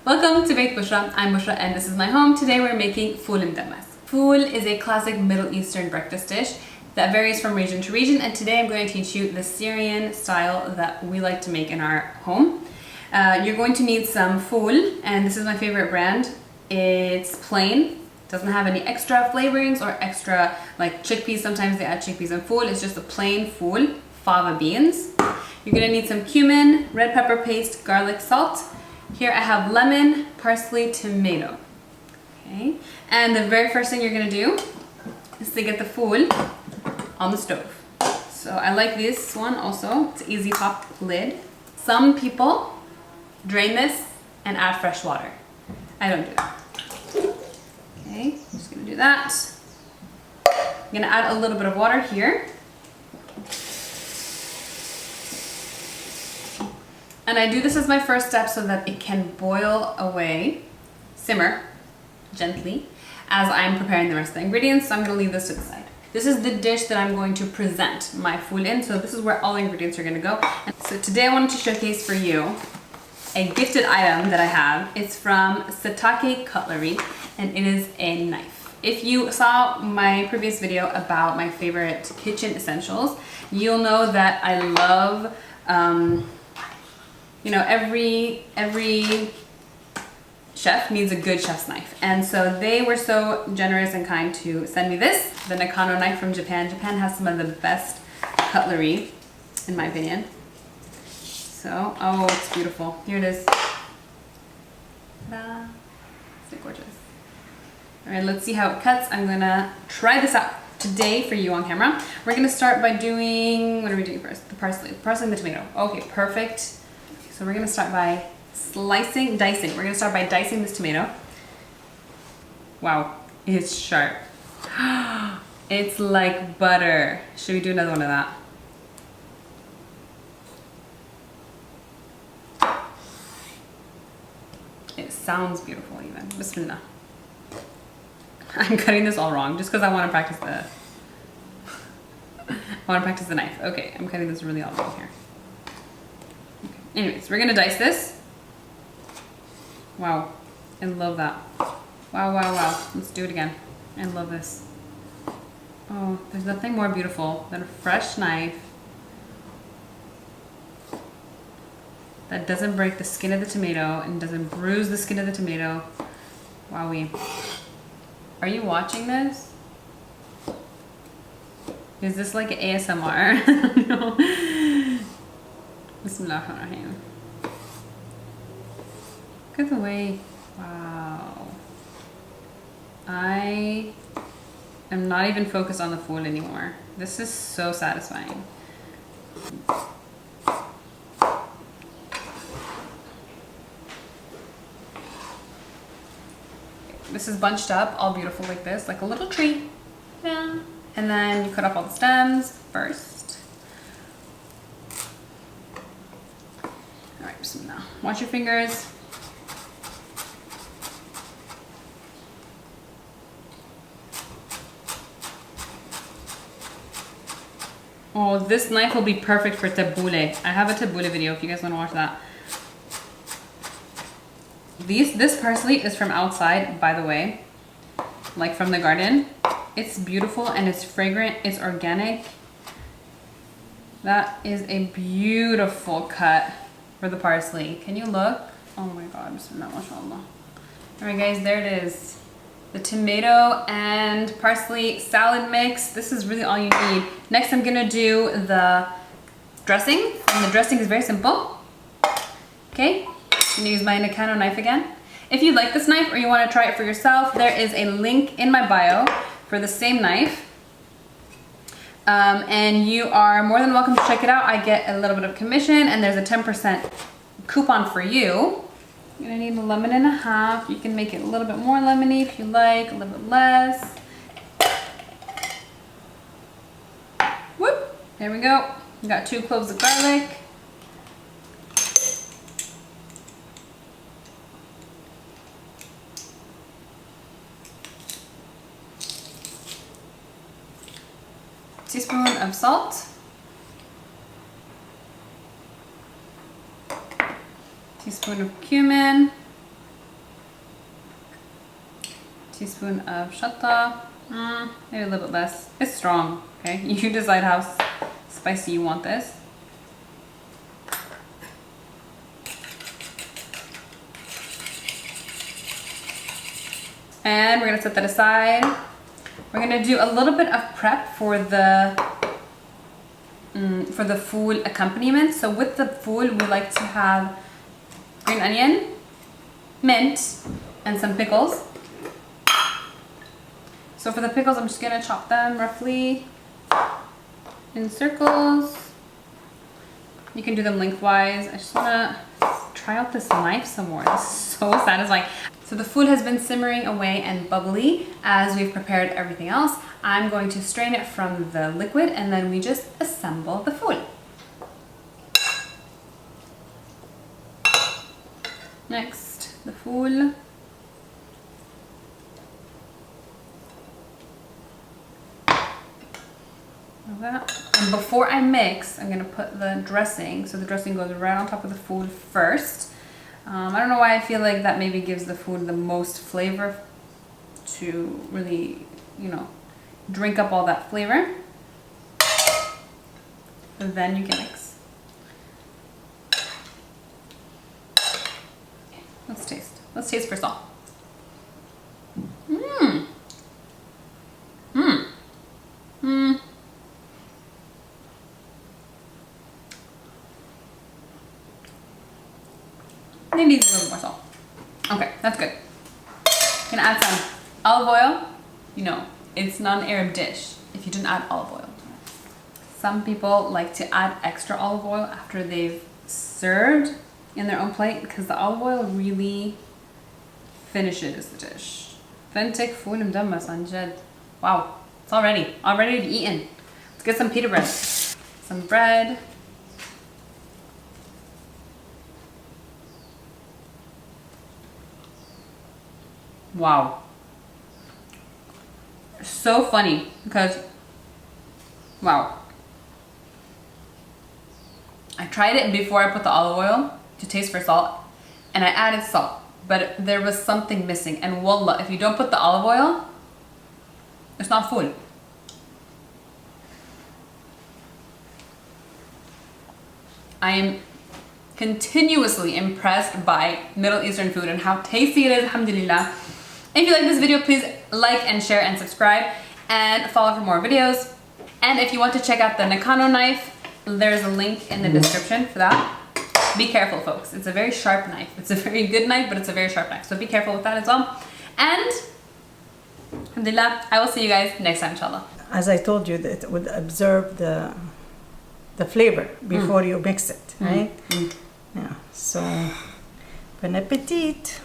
Welcome to BaytBushra. I'm Bushra and this is my home. Today we're making fool Mdammas. Fool is a classic Middle Eastern breakfast dish that varies from region to region, and today I'm going to teach you the Syrian style that we like to make in our home. You're going to need some fool, and this is my favorite brand. It's plain, doesn't have any extra flavorings or extra like chickpeas. Sometimes they add chickpeas and fool. It's just a plain fool, fava beans. You're gonna need some cumin, red pepper paste, garlic, salt. Here I have lemon, parsley, tomato. Okay, and the very first thing you're gonna do is to get the fool on the stove. So I like this one also. It's an easy pop lid. Some people drain this and add fresh water. I don't do that. Okay, I'm just gonna do that. I'm gonna add a little bit of water here. And I do this as my first step so that it can boil away, simmer gently, as I'm preparing the rest of the ingredients. So I'm gonna leave this to the side. This is the dish that I'm going to present my fool in. So this is where all the ingredients are gonna go. And so today I wanted to showcase for you a gifted item that I have. It's from Satake Cutlery, and it is a knife. If you saw my previous video about my favorite kitchen essentials, you'll know that I love, you know, every chef needs a good chef's knife. And so they were so generous and kind to send me this, the Nakano knife from Japan. Japan has some of the best cutlery, in my opinion. So, oh, it's beautiful. Here it is. Ta-da. Isn't it gorgeous? All right, let's see how it cuts. I'm gonna try this out today for you on camera. We're gonna start by doing, what are we doing first? The parsley and the tomato. Okay, perfect. So we're gonna start by dicing. We're gonna start by dicing this tomato. Wow, it's sharp. It's like butter. Should we do another one of that? It sounds beautiful even. Bismillah. I'm cutting this all wrong just because I want to practice the knife. Okay, I'm cutting this really all wrong here. Okay. Anyways, we're gonna dice this. Wow, I love that. Wow, wow, wow. Let's do it again. I love this. Oh, there's nothing more beautiful than a fresh knife that doesn't break the skin of the tomato and doesn't bruise the skin of the tomato. Wowee. Are you watching this? Is this like ASMR? No. Bismillahirrahmanirrahim. Look at the way, wow. I am not even focused on the food anymore. This is so satisfying. This is bunched up, all beautiful like this, like a little tree. Yeah. And then you cut off all the stems first. All right, bismillah. Wash your fingers. Oh, this knife will be perfect for tabbouleh. I have a tabbouleh video if you guys want to watch that. This parsley is from outside, by the way, like from the garden. It's beautiful and it's fragrant, it's organic. That is a beautiful cut for the parsley. Can you look? Oh my God, bismillah, mashallah. All right guys, there it is. The tomato and parsley salad mix. This is really all you need. Next, I'm gonna do the dressing, and the dressing is very simple. Okay, I'm gonna use my Nakano knife again. If you like this knife or you wanna try it for yourself, there is a link in my bio for the same knife. And you are more than welcome to check it out. I get a little bit of commission and there's a 10% coupon for you. You're gonna need a lemon and a half. You can make it a little bit more lemony if you like, a little bit less. Whoop, there we go. We got 2 cloves of garlic. Teaspoon of salt. Teaspoon of cumin. teaspoon of shatta. Maybe a little bit less. It's strong, okay? You decide how spicy you want this. And we're gonna set that aside. We're gonna do a little bit of prep for the fool accompaniment. So with the fool, we like to have green onion, mint, and some pickles. So for the pickles, I'm just gonna chop them roughly in circles. You can do them lengthwise. I just wanna try out this knife some more. This is so satisfying. So the fool has been simmering away and bubbly as we've prepared everything else. I'm going to strain it from the liquid and then we just assemble the fool. Next, the fool. And before I mix, I'm gonna put the dressing. So the dressing goes right on top of the food first. I don't know why I feel like that maybe gives the food the most flavor to really, you know, drink up all that flavor. And then you can mix. Let's taste. Let's taste first all. It needs a little more salt. Okay, that's good. Gonna add some olive oil. You know, it's not an Arab dish if you didn't add olive oil. Some people like to add extra olive oil after they've served in their own plate because the olive oil really finishes the dish. Authentic fool Mdammas on jed. Wow, it's all ready to be eaten. Let's get some pita bread. Some bread. Wow. So funny because, wow. I tried it before I put the olive oil to taste for salt and I added salt, but there was something missing. And wallah, if you don't put the olive oil, it's not food. I am continuously impressed by Middle Eastern food and how tasty it is, alhamdulillah. If you like this video, please like and share and subscribe and follow for more videos. And if you want to check out the Nakano knife, there's a link in the description for that. Be careful, folks. It's a very sharp knife. It's a very good knife, but it's a very sharp knife. So be careful with that as well. And alhamdulillah, I will see you guys next time, inshallah. As I told you, that it would absorb the flavor before you mix it, right? Yeah. So, bon appetit.